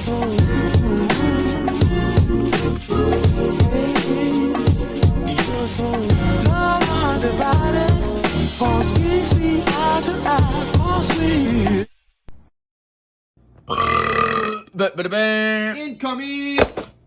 Incoming!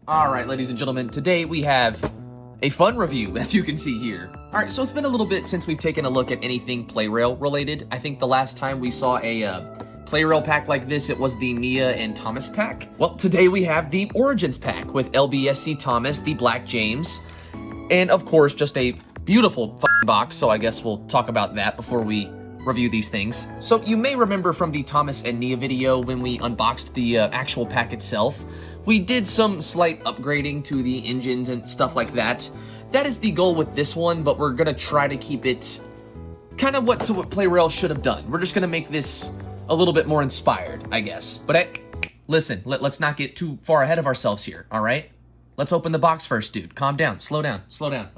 Alright, ladies and gentlemen, today we have a fun review, as you can see here. Alright, so it's been a little bit since we've taken a look at anything Plarail related. I think the last time we saw a Plarail pack like this, it was the Nia and Thomas pack. Well, today we have the Origins pack with LBSC Thomas, the Black James, and of course, just a beautiful fucking box, so I guess we'll talk about that before we review these things. So you may remember from the Thomas and Nia video when we unboxed the actual pack itself, we did some slight upgrading to the engines and stuff like that. That is the goal with this one, but we're gonna try to keep it kind of what Plarail should have done. We're just gonna make this a little bit more inspired, I guess. But listen, let's not get too far ahead of ourselves here, all right? Let's open the box first, dude. Calm down, slow down,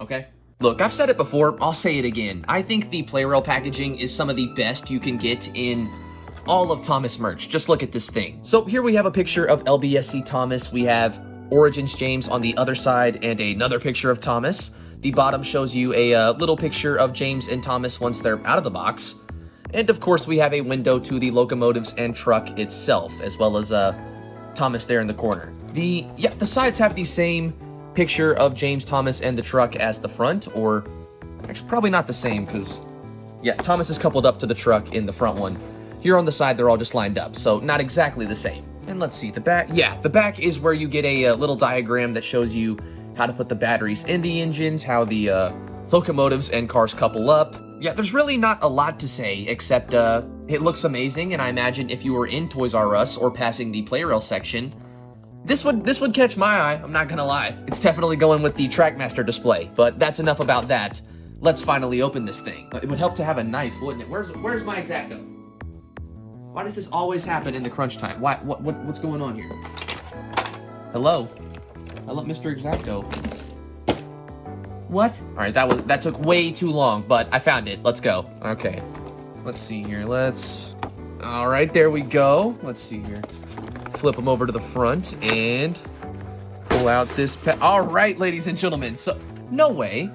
okay? Look, I've said it before, I'll say it again. I think the Plarail packaging is some of the best you can get in all of Thomas merch. Just look at this thing. So here we have a picture of LBSC Thomas. We have Origins James on the other side and another picture of Thomas. The bottom shows you a little picture of James and Thomas once they're out of the box. And of course, we have a window to the locomotives and truck itself, as well as Thomas there in the corner. The sides have the same picture of James, Thomas, and the truck as the front, or actually probably not the same because, yeah, Thomas is coupled up to the truck in the front one. Here on the side, they're all just lined up, so not exactly the same. And let's see, the back. Yeah, the back is where you get a little diagram that shows you how to put the batteries in the engines, how the locomotives and cars couple up. Yeah, there's really not a lot to say, except it looks amazing, and I imagine if you were in Toys R Us or passing the Plarail section, this would catch my eye, I'm not gonna lie. It's definitely going with the Trackmaster display, but that's enough about that. Let's finally open this thing. It would help to have a knife, wouldn't it? Where's my X-Acto? Why does this always happen in the crunch time? What's going on here? Hello? Hello, Mr. X-Acto. What? All right, that took way too long, but I found it. Let's go. Okay. Let's see here. All right, there we go. Let's see here. Flip them over to the front and pull out this all right, ladies and gentlemen. So, no way.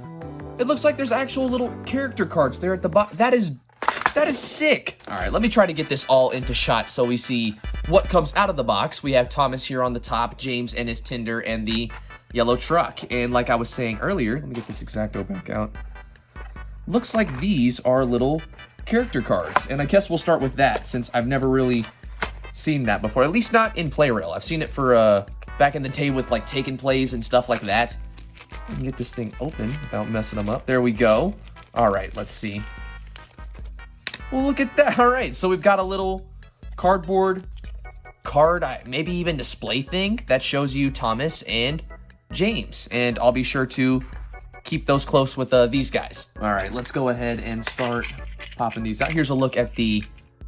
It looks like there's actual little character cards there at the bottom. That is sick. All right, let me try to get this all into shot so we see what comes out of the box. We have Thomas here on the top, James and his Tinder, and the yellow truck. And like I was saying earlier, let me get this X-Acto back out. Looks like these are little character cards. And I guess we'll start with that since I've never really seen that before, at least not in Plarail. I've seen it for back in the day with like Taken Plays and stuff like that. I can get this thing open without messing them up. There we go. All right, let's see. Well, look at that. All right, so we've got a little cardboard card, maybe even display thing that shows you Thomas and James, and I'll be sure to keep those close with these guys. All right, let's go ahead and start popping these out. Here's a look at the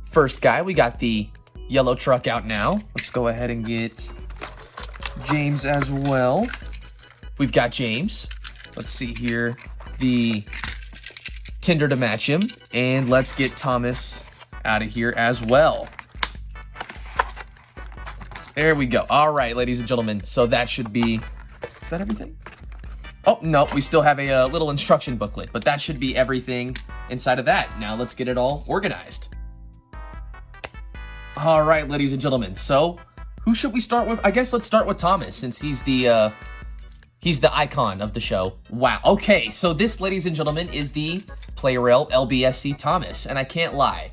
first guy. We got the yellow truck out now. Let's go ahead and get James as well. We've got James. Let's see here. The Tinder to match him. And let's get Thomas out of here as well. There we go. All right, ladies and gentlemen. So that should be... Is that everything? Oh, no. We still have a little instruction booklet. But that should be everything inside of that. Now let's get it all organized. All right, ladies and gentlemen. So, who should we start with? I guess let's start with Thomas, since he's the icon of the show. Wow. Okay, so this, ladies and gentlemen, is the Plarail LBSC Thomas, and I can't lie,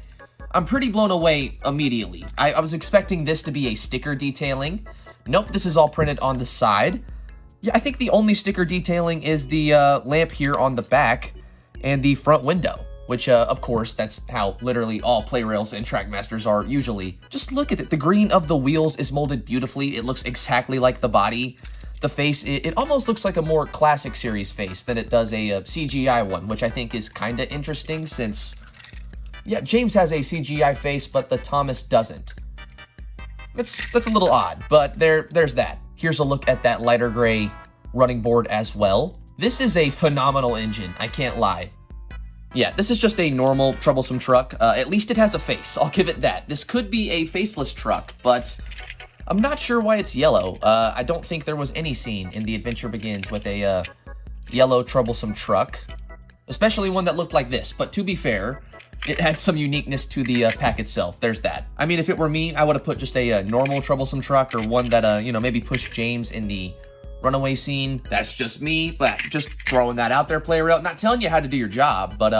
I'm pretty blown away immediately. I was expecting this to be a sticker detailing. Nope, this is all printed on the side. Yeah, I think the only sticker detailing is the lamp here on the back and the front window. Which, of course, that's how literally all Plarails and Trackmasters are usually. Just look at it. The green of the wheels is molded beautifully. It looks exactly like the body. The face, it almost looks like a more classic series face than it does a CGI one, which I think is kind of interesting since, yeah, James has a CGI face, but the Thomas doesn't. That's a little odd, but there's that. Here's a look at that lighter gray running board as well. This is a phenomenal engine, I can't lie. Yeah, this is just a normal, troublesome truck. At least it has a face. I'll give it that. This could be a faceless truck, but I'm not sure why it's yellow. I don't think there was any scene in The Adventure Begins with a yellow troublesome truck, especially one that looked like this. But to be fair, it had some uniqueness to the pack itself. There's that. I mean, if it were me, I would have put just a normal troublesome truck, or one that, you know, maybe pushed James in the runaway scene. That's just me, but just throwing that out there, Plarail. Not telling you how to do your job, but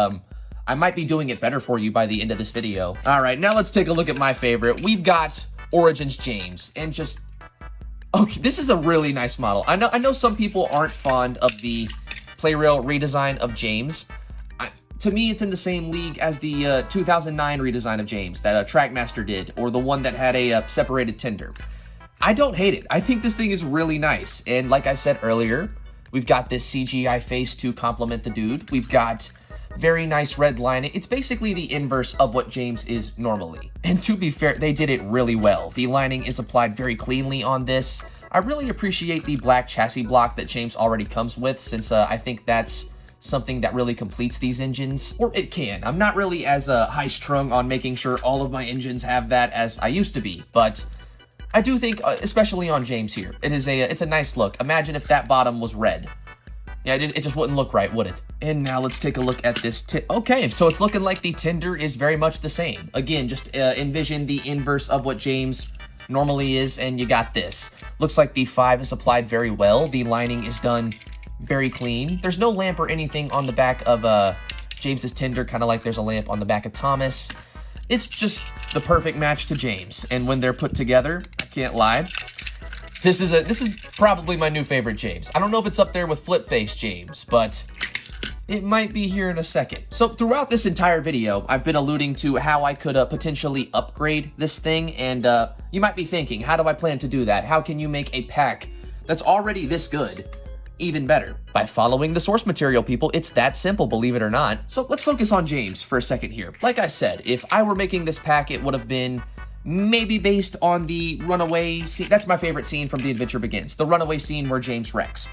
I might be doing it better for you by the end of this video. All right, now let's take a look at my favorite. We've got Origins James, and just, okay, this is a really nice model. I know some people aren't fond of the Plarail redesign of James. To me, it's in the same league as the 2009 redesign of James that Trackmaster did, or the one that had a separated tender. I don't hate it. I think this thing is really nice, and like I said earlier, we've got this CGI face to complement the dude. We've got very nice red lining. It's basically the inverse of what James is normally. And to be fair, they did it really well. The lining is applied very cleanly on this. I really appreciate the black chassis block that James already comes with, since I think that's something that really completes these engines. Or it can. I'm not really as high-strung on making sure all of my engines have that as I used to be, but I do think, especially on James here, it's a nice look. Imagine if that bottom was red. Yeah, it just wouldn't look right, would it? And now let's take a look at this. Okay, so it's looking like the tender is very much the same. Again, just envision the inverse of what James normally is, and you got this. Looks like the 5 is applied very well. The lining is done very clean. There's no lamp or anything on the back of James's tender, kind of like there's a lamp on the back of Thomas. It's just the perfect match to James, and when they're put together, I can't lie, this is probably my new favorite James. I don't know if it's up there with Flip Face James, but it might be here in a second. So throughout this entire video, I've been alluding to how I could potentially upgrade this thing, and you might be thinking, how do I plan to do that? How can you make a pack that's already this good even better? By following the source material, people. It's that simple, believe it or not. So let's focus on James for a second here. Like I said, if I were making this pack, it would have been maybe based on the runaway scene. That's my favorite scene from The Adventure Begins, the runaway scene where James wrecks.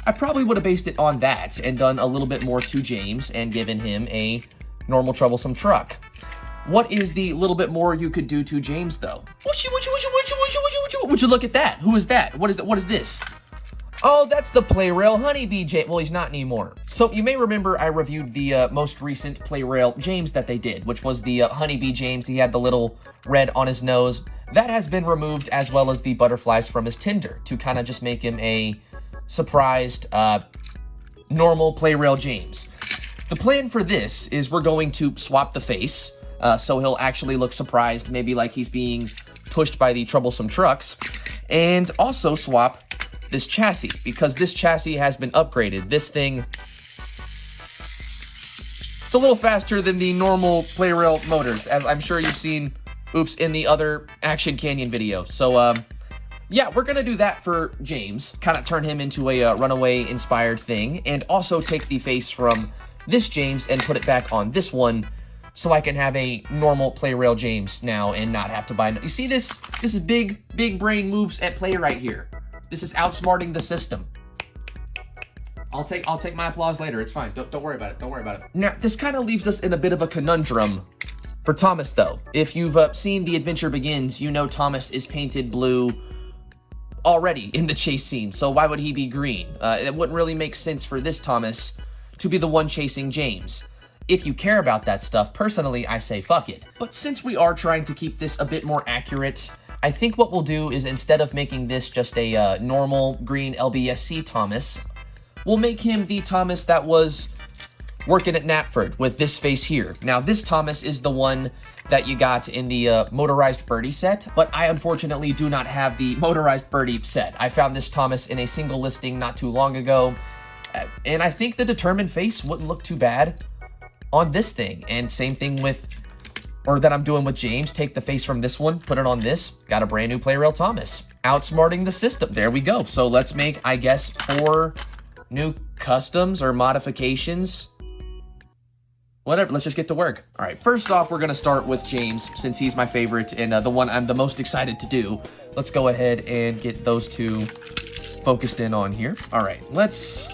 I probably would have based it on that and done a little bit more to James and given him a normal troublesome truck. What is the little bit more you could do to James, though? Would you look at that? Who is that? What is this? Oh, that's the Plarail Honeybee James. Well, he's not anymore. So you may remember I reviewed the most recent Plarail James that they did, which was the Honeybee James. He had the little red on his nose. That has been removed, as well as the butterflies from his tender, to kind of just make him a surprised, normal Plarail James. The plan for this is we're going to swap the face, so he'll actually look surprised, maybe like he's being pushed by the troublesome trucks, and also swap this chassis, because this chassis has been upgraded. This thing, it's a little faster than the normal Plarail motors, as I'm sure you've seen, in the other Action Canyon video. So, yeah, we're gonna do that for James, kind of turn him into a runaway-inspired thing, and also take the face from this James and put it back on this one, so I can have a normal Plarail James now and not have to buy. You see this? This is big brain moves at play right here. This is outsmarting the system. I'll take my applause later. It's fine. Don't worry about it. Don't worry about it. Now, this kind of leaves us in a bit of a conundrum for Thomas, though. If you've seen The Adventure Begins, you know Thomas is painted blue already in the chase scene, so why would he be green? It wouldn't really make sense for this Thomas to be the one chasing James. If you care about that stuff, personally, I say fuck it. But since we are trying to keep this a bit more accurate, I think what we'll do is, instead of making this just a normal green LBSC Thomas, we'll make him the Thomas that was working at KNAPFORD with this face here. Now, this Thomas is the one that you got in the motorized birdie set, but I unfortunately do not have the motorized birdie set. I found this Thomas in a single listing not too long ago, and I think the determined face wouldn't look too bad on this thing. And same thing with, or that I'm doing with James, take the face from this one, put it on this, got a brand new Plarail Thomas. Outsmarting the system. There we go. So let's make, I guess, 4 new customs or modifications. Whatever, let's just get to work. All right, first off, we're gonna start with James, since he's my favorite and the one I'm the most excited to do. Let's go ahead and get those two focused in on here. All right, let's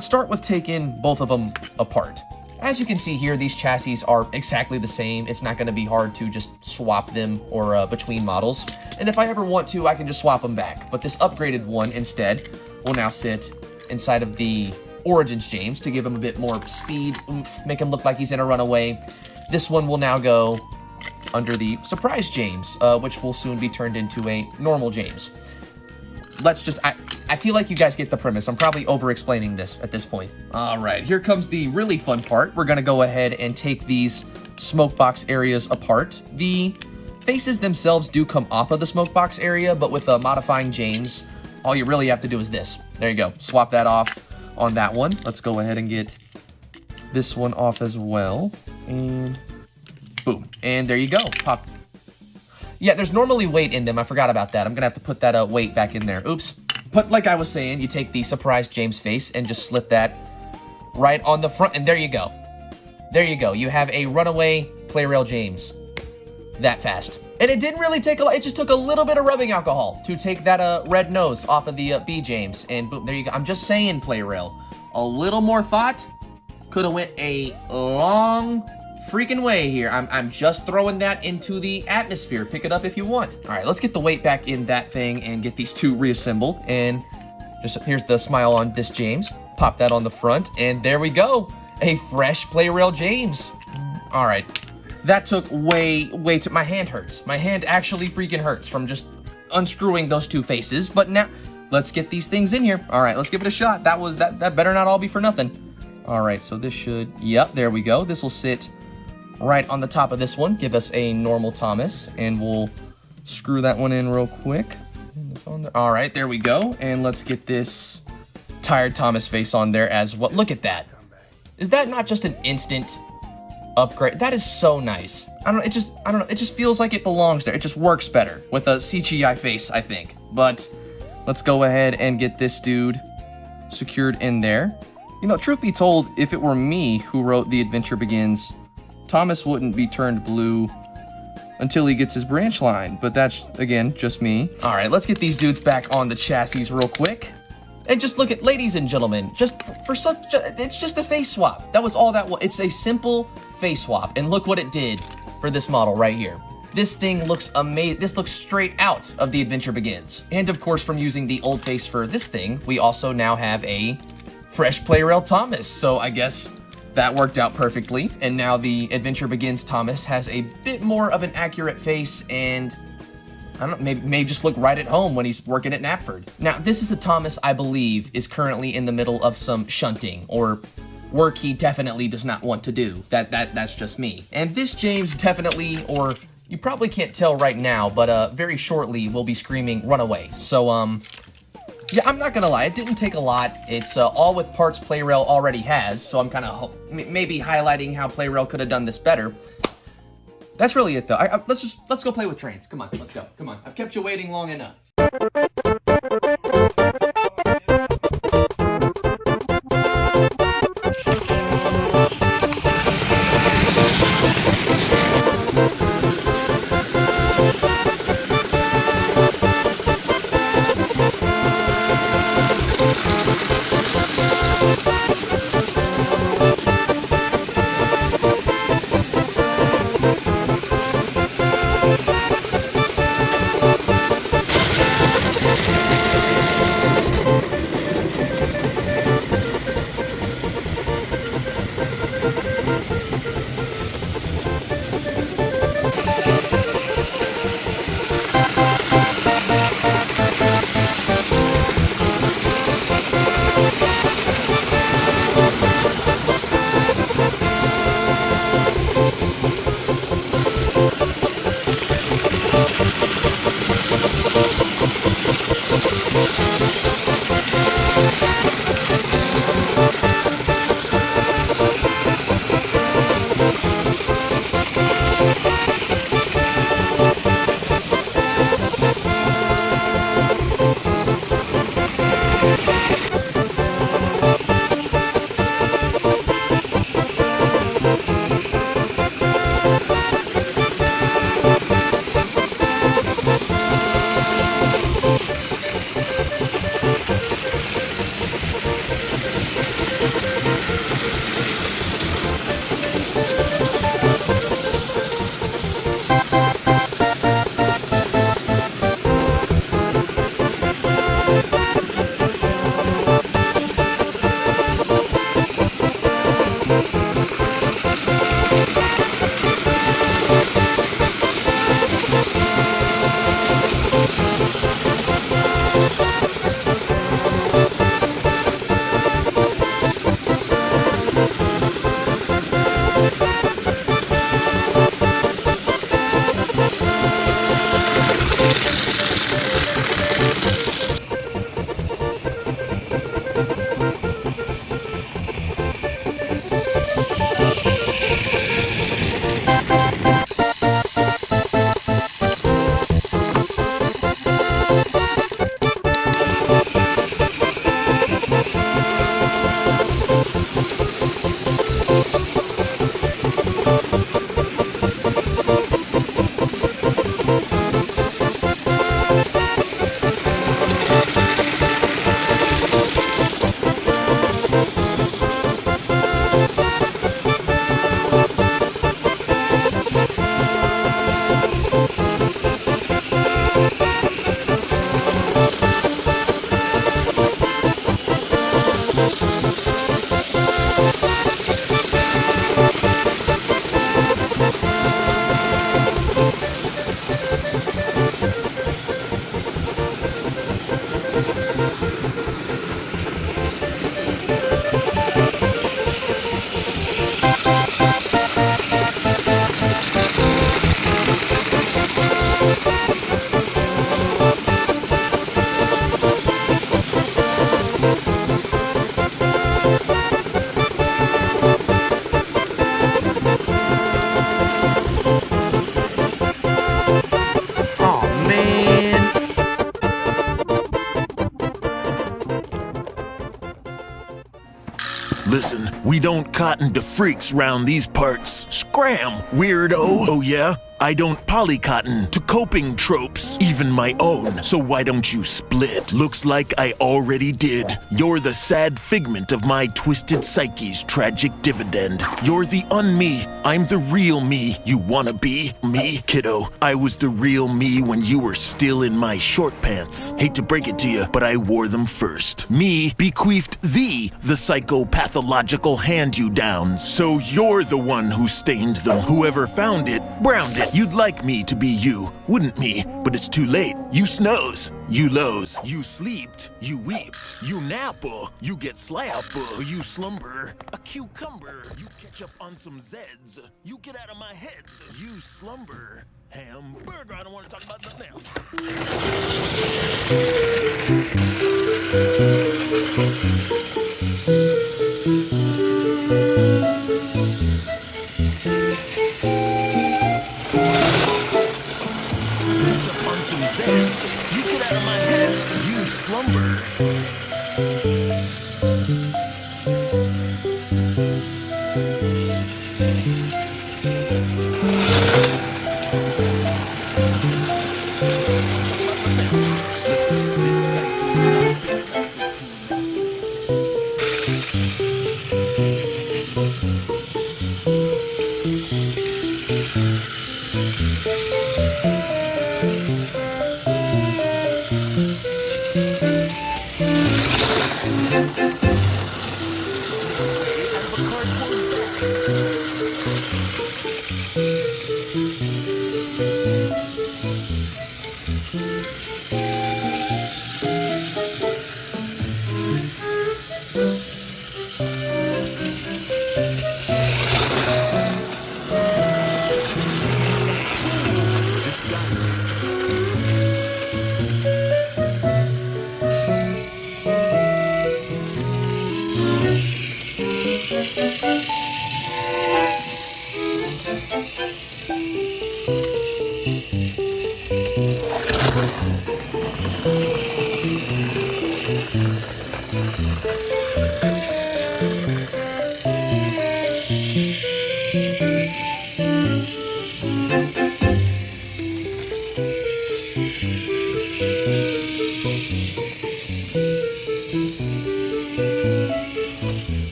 start with taking both of them apart. As you can see here, these chassis are exactly the same. It's not gonna be hard to just swap them or between models. And if I ever want to, I can just swap them back. But this upgraded one instead will now sit inside of the Origins James to give him a bit more speed, oomph, make him look like he's in a runaway. This one will now go under the Surprise James, which will soon be turned into a normal James. Let's just, I feel like you guys get the premise. I'm probably over-explaining this at this point. All right, here comes the really fun part. We're gonna go ahead and take these smoke box areas apart. The faces themselves do come off of the smoke box area, but with modifying James, all you really have to do is this. There you go, swap that off on that one. Let's go ahead and get this one off as well, and boom, and there you go, pop. Yeah, there's normally weight in them. I forgot about that. I'm gonna have to put that weight back in there. Oops. But like I was saying, you take the Surprise James face and just slip that right on the front, and there you go. There you go. You have a runaway Plarail James. That fast. And it didn't really take a lot. It just took a little bit of rubbing alcohol to take that red nose off of the B James, and boom, there you go. I'm just saying, Plarail. A little more thought could have went a long freaking way here. I'm just throwing that into the atmosphere. Pick it up if you want. All right, let's get the weight back in that thing and get these two reassembled. And just here's the smile on this James. Pop that on the front, and there we go. A fresh Plarail James. All right, that took way too. My hand hurts. My hand actually freaking hurts from just unscrewing those two faces. But now let's get these things in here. All right, let's give it a shot. That better not all be for nothing. All right, so this should. Yep, there we go. This will sit right on the top of this one, give us a normal Thomas, and we'll screw that one in real quick. All right, there we go, and let's get this tired Thomas face on there as well. Look at that. Is that not just an instant upgrade? That is so nice. I don't know, it just feels like it belongs there. It just works better with a CGI face, I think. But let's go ahead and get this dude secured in there. You know, truth be told, if it were me who wrote The Adventure Begins, Thomas wouldn't be turned blue until he gets his branch line, but that's, again, just me. All right, let's get these dudes back on the chassis real quick. And just look at, ladies and gentlemen, it's just a face swap. That was all that was. It's a simple face swap, and look what it did for this model right here. This thing looks amazing. This looks straight out of The Adventure Begins. And of course, from using the old face for this thing, we also now have a fresh Plarail Thomas, so I guess that worked out perfectly, and now the Adventure Begins Thomas has a bit more of an accurate face, and I don't know, maybe just look right at home when he's working at KNAPFORD. Now, this is a Thomas I believe is currently in the middle of some shunting, or work he definitely does not want to do. That's just me. And this James definitely, or you probably can't tell right now, but very shortly will be screaming runaway. So, yeah, I'm not gonna lie, it didn't take a lot. It's all with parts Plarail already has, so I'm kind of maybe highlighting how Plarail could have done this better. That's really it, though. Let's go play with trains. Come on, let's go. Come on, I've kept you waiting long enough. Listen, we don't cotton to freaks round these parts. Scram, weirdo. Oh yeah? I don't polycotton to coping tropes, even my own, so why don't you split? Looks like I already did. You're the sad figment of my twisted psyche's tragic dividend. You're the un-me, I'm the real me. You wanna be me, kiddo? I was the real me when you were still in my short pants. Hate to break it to you, but I wore them first. Me bequeathed thee the psychopathological hand-you-downs, so you're the one who stained them. Whoever found it, browned it. You'd like me to be you, wouldn't me? But it's too late. You snows, you lows, you sleeped, you weeped, you napper, you get slapper, you slumber, a cucumber, you catch up on some Zeds, you get out of my heads, you slumber, hamburger, I don't want to talk about nothing else. Some Zeds. You get out of my head, you slumber. Listen, this cycle is not big enough for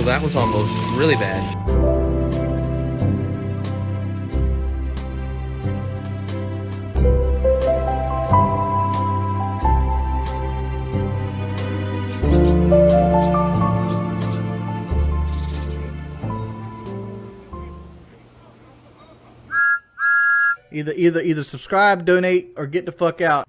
that was almost really bad. Either subscribe, donate, or get the fuck out.